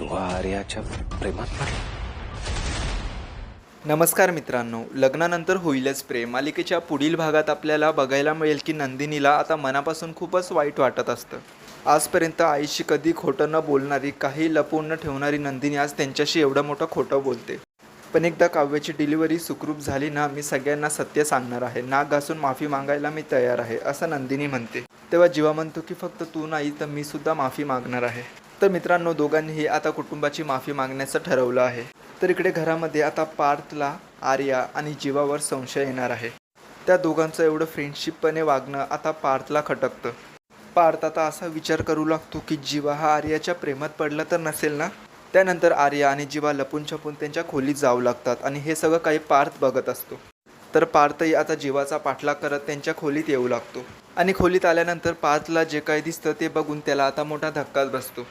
शिवा आर्याच्या प्रेमात पडला. नमस्कार मित्रांनो, लग्नानंतर होईलच प्रेम मालिकेच्या पुढील भागात आपल्याला बघायला मिळेल की नंदिनीला आता मनापासून खूपच वाईट वाटत असतं. आजपर्यंत आईशी कधी खोटं न बोलणारी, काही लपवून न ठेवणारी नंदिनी आज त्यांच्याशी एवढं मोठं खोटं बोलते. पण एकदा काव्याची डिलिव्हरी सुखरूप झाली ना, मी सगळ्यांना सत्य सांगणार आहे. नाक घासून माफी मागायला मी तयार आहे, असं नंदिनी म्हणते. तेव्हा जीवा म्हणतो की फक्त तू नाही तर मी सुद्धा माफी मागणार आहे. तर मित्रांनो, दोघांनीही आता कुटुंबाची माफी मागण्याचं ठरवलं आहे. तर इकडे घरामध्ये आता पार्थला आर्या आणि जीवावर संशय येणार आहे. त्या दोघांचं एवढं फ्रेंडशिपपणे वागणं आता पार्थला खटकतं. पार्थ आता असा विचार करू लागतो की जीवा हा आर्याच्या प्रेमात पडला तर नसेल ना. त्यानंतर आर्या आणि जीवा लपून छपून त्यांच्या खोलीत जाऊ लागतात आणि हे सगळं काही पार्थ बघत असतो. तर पार्थही आता जीवाचा पाठलाग करत त्यांच्या खोलीत येऊ लागतो आणि खोलीत आल्यानंतर पार्थला जे काही दिसतं ते बघून त्याला आता मोठा धक्काच बसतो.